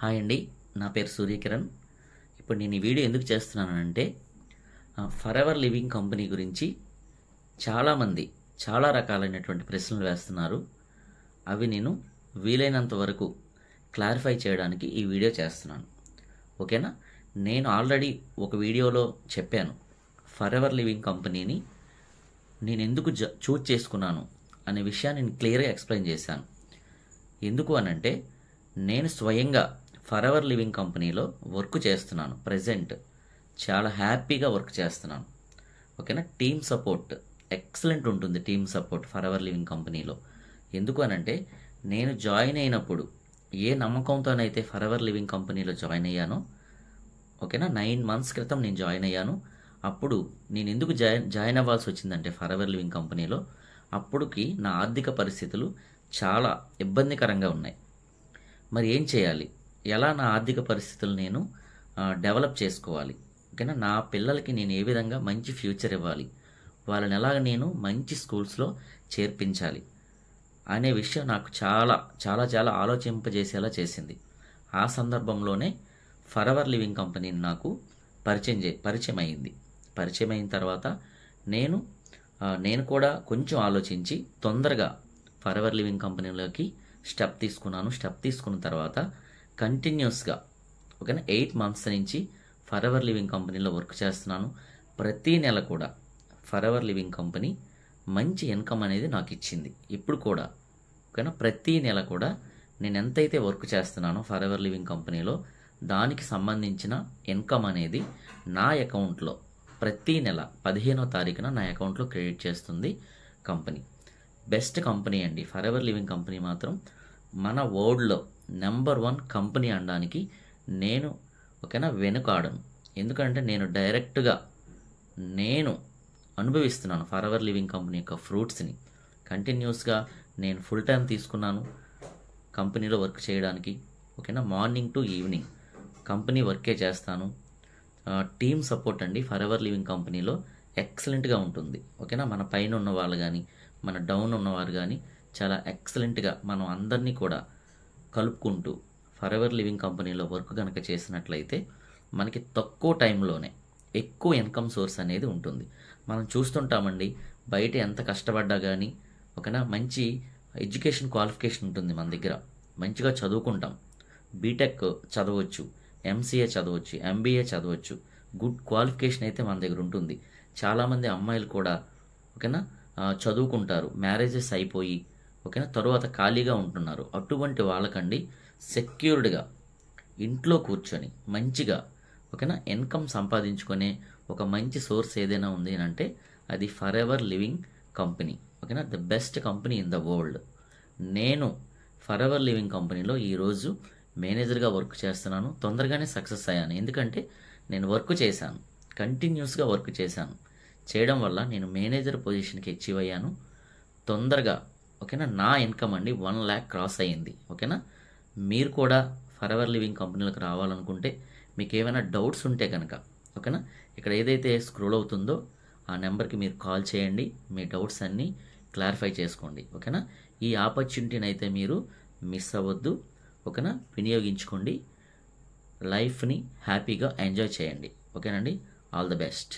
Hi అండి, నా పేరు సూర్యకిరణ్. ఇప్పుడు నేను ఈ వీడియో ఎందుకు చేస్తున్నానంటే ఫర్ ఎవర్ లివింగ్ కంపెనీ గురించి చాలామంది చాలా రకాలైనటువంటి ప్రశ్నలు వేస్తున్నారు. అవి నేను వీలైనంత వరకు క్లారిఫై చేయడానికి ఈ వీడియో చేస్తున్నాను. ఓకేనా? నేను ఆల్రెడీ ఒక వీడియోలో చెప్పాను, ఫర్ ఎవర్ లివింగ్ కంపెనీని నేను ఎందుకు చూజ్ చేసుకున్నాను అనే విషయాన్ని నేను క్లియర్గా ఎక్స్ప్లెయిన్ చేశాను. ఎందుకు అనంటే నేను స్వయంగా ఫర్ ఎవర్ లివింగ్ కంపెనీలో వర్క్ చేస్తున్నాను. ప్రజెంట్ చాలా హ్యాపీగా వర్క్ చేస్తున్నాను. ఓకేనా? టీమ్ సపోర్ట్ ఎక్సలెంట్ ఉంటుంది. Team support for ever living కంపెనీలో ఎందుకు అనంటే నేను జాయిన్ అయినప్పుడు ఏ నమ్మకంతోనైతే ఫర్ ఎవర్ లివింగ్ కంపెనీలో జాయిన్ అయ్యానో, ఓకేనా, 9 months క్రితం నేను జాయిన్ అయ్యాను. అప్పుడు నేను ఎందుకు జాయిన్ అవ్వాల్సి వచ్చిందంటే ఫర్ ఎవర్ లివింగ్ కంపెనీలో అప్పుడుకి నా ఆర్థిక పరిస్థితులు చాలా ఇబ్బందికరంగా ఉన్నాయి. మరి ఏం చేయాలి? ఎలా నా ఆర్థిక పరిస్థితులు నేను డెవలప్ చేసుకోవాలి? ఓకేనా? నా పిల్లలకి నేను ఏ విధంగా మంచి ఫ్యూచర్ ఇవ్వాలి, వాళ్ళని ఎలాగ నేను మంచి స్కూల్స్లో చేర్పించాలి అనే విషయం నాకు చాలా చాలా చాలా ఆలోచింపజేసేలా చేసింది. ఆ సందర్భంలోనే ఫర్ ఎవర్ లివింగ్ కంపెనీని నాకు పరిచయం అయింది. పరిచయం అయిన తర్వాత నేను కూడా కొంచెం ఆలోచించి తొందరగా ఫర్ ఎవర్ లివింగ్ కంపెనీలోకి స్టెప్ తీసుకున్నాను. స్టెప్ తీసుకున్న తర్వాత కంటిన్యూస్గా ఓకేనా 8 months నుంచి ఫర్ ఎవర్ లివింగ్ కంపెనీలో వర్క్ చేస్తున్నాను. ప్రతి నెల కూడా ఫర్ ఎవర్ లివింగ్ కంపెనీ మంచి ఇన్కమ్ అనేది నాకు ఇచ్చింది. ఇప్పుడు కూడా ఓకేనా, ప్రతి నెల కూడా నేను ఎంతైతే వర్క్ చేస్తున్నానో ఫర్ ఎవర్ లివింగ్ కంపెనీలో దానికి సంబంధించిన ఇన్కమ్ అనేది నా అకౌంట్లో ప్రతి నెల 15వ తారీఖున నా అకౌంట్లో క్రెడిట్ చేస్తుంది కంపెనీ. బెస్ట్ కంపెనీ అండి ఫర్ ఎవర్ లివింగ్ కంపెనీ. మాత్రం మన వరల్డ్లో నెంబర్ 1 కంపెనీ అనడానికి నేను ఓకేనా వెనుకాడను. ఎందుకంటే నేను డైరెక్ట్గా నేను అనుభవిస్తున్నాను ఫర్ ఎవర్ లివింగ్ కంపెనీ యొక్క ఫ్రూట్స్ని. కంటిన్యూస్గా నేను ఫుల్ టైం తీసుకున్నాను కంపెనీలో వర్క్ చేయడానికి. ఓకేనా? మార్నింగ్ టు ఈవినింగ్ కంపెనీ వర్కే చేస్తాను. టీమ్ సపోర్ట్ అండి ఫర్ ఎవర్ లివింగ్ కంపెనీలో ఎక్సలెంట్గా ఉంటుంది. ఓకేనా? మన పైన ఉన్న వాళ్ళు కానీ మన డౌన్ ఉన్నవారు కానీ చాలా ఎక్సలెంట్గా మనం అందరినీ కూడా కలుపుకుంటూ ఫర్ ఎవర్ లివింగ్ కంపెనీలో వర్క్ కనుక చేసినట్లయితే మనకి తక్కువ టైంలోనే ఎక్కువ ఇన్కమ్ సోర్స్ అనేది ఉంటుంది. మనం చూస్తుంటామండి, బయట ఎంత కష్టపడ్డా కానీ ఓకేనా మంచి ఎడ్యుకేషన్ క్వాలిఫికేషన్ ఉంటుంది మన దగ్గర, మంచిగా చదువుకుంటాం, బీటెక్ చదవచ్చు, ఎంసీఏ చదవచ్చు, ఎంబీఏ చదవచ్చు, గుడ్ క్వాలిఫికేషన్ అయితే మన దగ్గర ఉంటుంది. చాలామంది అమ్మాయిలు కూడా ఓకేనా చదువుకుంటారు, మ్యారేజెస్ అయిపోయి ఓకేనా తరువాత ఖాళీగా ఉంటున్నారు. అటువంటి వాళ్ళకండి సెక్యూర్డ్గా ఇంట్లో కూర్చొని మంచిగా ఓకేనా ఇన్కమ్ సంపాదించుకునే ఒక మంచి సోర్స్ ఏదైనా ఉంది అంటే అది ఫర్ ఎవర్ లివింగ్ కంపెనీ. ఓకేనా? The best company in the world. నేను ఫర్ ఎవర్ లివింగ్ కంపెనీలో ఈరోజు మేనేజర్గా వర్క్ చేస్తున్నాను. తొందరగానే సక్సెస్ అయ్యాను. ఎందుకంటే నేను వర్క్ చేశాను, కంటిన్యూస్గా వర్క్ చేశాను. చేయడం వల్ల నేను మేనేజర్ పొజిషన్కి అచీవ్ అయ్యాను తొందరగా. ఓకేనా? నా ఇన్కమ్ అండి 1 lakh క్రాస్ అయ్యింది. ఓకేనా? మీరు కూడా ఫర్ ఎవర్ లివింగ్ కంపెనీలకు రావాలనుకుంటే మీకు ఏమైనా డౌట్స్ ఉంటే కనుక ఓకేనా ఇక్కడ ఏదైతే స్క్రోల్ అవుతుందో ఆ నెంబర్కి మీరు కాల్ చేయండి. మీ డౌట్స్ అన్నీ క్లారిఫై చేసుకోండి. ఓకేనా? ఈ ఆపర్చునిటీని అయితే మీరు మిస్ అవ్వద్దు. ఓకేనా? వినియోగించుకోండి. లైఫ్ని హ్యాపీగా ఎంజాయ్ చేయండి. ఓకేనండి? All the best.